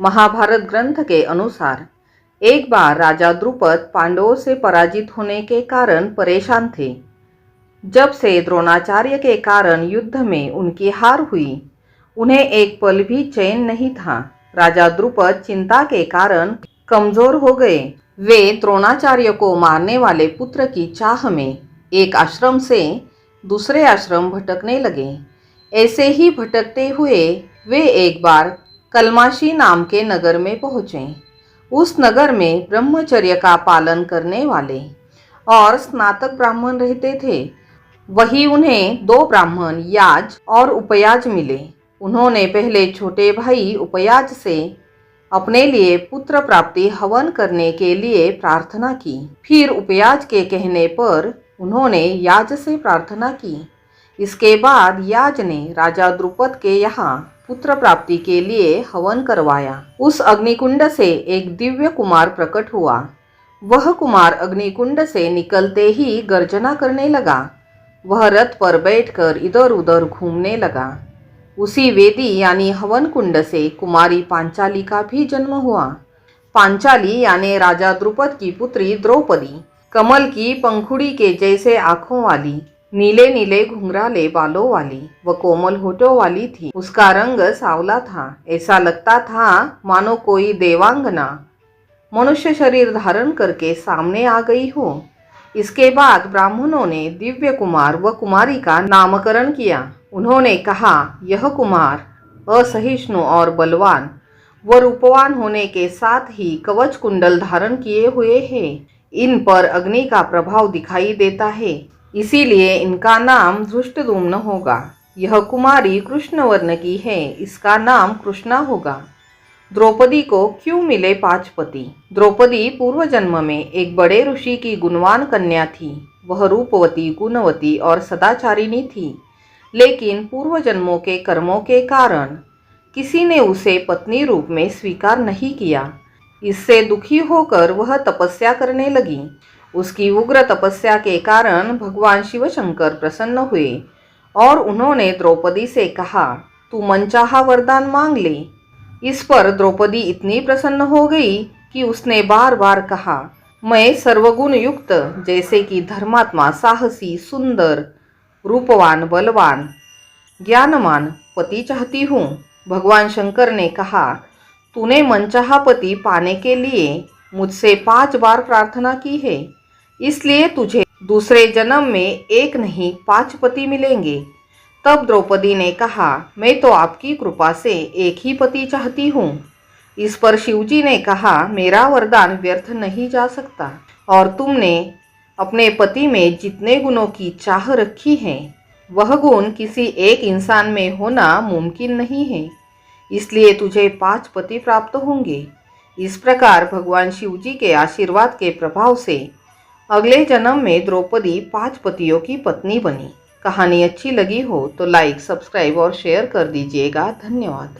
महाभारत ग्रंथ के अनुसार एक बार राजा द्रुपद पांडवों से पराजित होने के कारण परेशान थे। जब से द्रोणाचार्य के कारण युद्ध में उनकी हार हुई, उन्हें एक पल भी चैन नहीं था। राजा द्रुपद चिंता के कारण कमजोर हो गए। वे द्रोणाचार्य को मारने वाले पुत्र की चाह में एक आश्रम से दूसरे आश्रम भटकने लगे। ऐसे ही भटकते हुए वे एक बार कलमाशी नाम के नगर में पहुँचे। उस नगर में ब्रह्मचर्य का पालन करने वाले और स्नातक ब्राह्मण रहते थे। वही उन्हें दो ब्राह्मण याज और उपयाज मिले। उन्होंने पहले छोटे भाई उपयाज से अपने लिए पुत्र प्राप्ति हवन करने के लिए प्रार्थना की। फिर उपयाज के कहने पर उन्होंने याज से प्रार्थना की। इसके बाद याज ने राजा द्रुपद के यहाँ पुत्र प्राप्ति के लिए हवन करवाया। उस अग्निकुंड से एक दिव्य कुमार प्रकट हुआ। वह कुमार अग्निकुंड से निकलते ही गर्जना करने लगा। वह रथ पर बैठकर इधर उधर घूमने लगा। उसी वेदी यानी हवन कुंड से कुमारी पांचाली का भी जन्म हुआ। पांचाली यानी राजा द्रुपद की पुत्री द्रौपदी कमल की पंखुड़ी के जैसे आंखों वाली, नीले नीले घुंघराले बालों वाली व कोमल होठों वाली थी। उसका रंग सांवला था। ऐसा लगता था मानो कोई देवांगना मनुष्य शरीर धारण करके सामने आ गई हो। इसके बाद ब्राह्मणों ने दिव्य कुमार व कुमारी का नामकरण किया। उन्होंने कहा, यह कुमार असहिष्णु और बलवान व रूपवान होने के साथ ही कवच कुंडल धारण किए हुए हैं। इन पर अग्नि का प्रभाव दिखाई देता है, इसीलिए इनका नाम धृष्टद्युम्न होगा। यह कुमारी कृष्ण वर्ण की है, इसका नाम कृष्णा होगा। द्रौपदी को क्यों मिले 5 पति? द्रौपदी पूर्व जन्म में एक बड़े ऋषि की गुणवान कन्या थी। वह रूपवती, गुणवती और सदाचारिणी थी, लेकिन पूर्व जन्मों के कर्मों के कारण किसी ने उसे पत्नी रूप में स्वीकार नहीं किया। इससे दुखी होकर वह तपस्या करने लगी। उसकी उग्र तपस्या के कारण भगवान शिव शंकर प्रसन्न हुए और उन्होंने द्रौपदी से कहा, तू मनचाहा वरदान मांग ले। इस पर द्रौपदी इतनी प्रसन्न हो गई कि उसने बार बार कहा, मैं सर्वगुण युक्त जैसे कि धर्मात्मा, साहसी, सुंदर, रूपवान, बलवान, ज्ञानमान पति चाहती हूँ। भगवान शंकर ने कहा, तूने मनचाहा पति पाने के लिए मुझसे 5 बार प्रार्थना की है, इसलिए तुझे दूसरे जन्म में एक नहीं 5 पति मिलेंगे। तब द्रौपदी ने कहा, मैं तो आपकी कृपा से एक ही पति चाहती हूँ। इस पर शिवजी ने कहा, मेरा वरदान व्यर्थ नहीं जा सकता और तुमने अपने पति में जितने गुणों की चाह रखी है, वह गुण किसी एक इंसान में होना मुमकिन नहीं है, इसलिए तुझे 5 पति प्राप्त होंगे। इस प्रकार भगवान शिवजी के आशीर्वाद के प्रभाव से अगले जन्म में द्रौपदी 5 पतियों की पत्नी बनी। कहानी अच्छी लगी हो तो लाइक, सब्सक्राइब और शेयर कर दीजिएगा। धन्यवाद।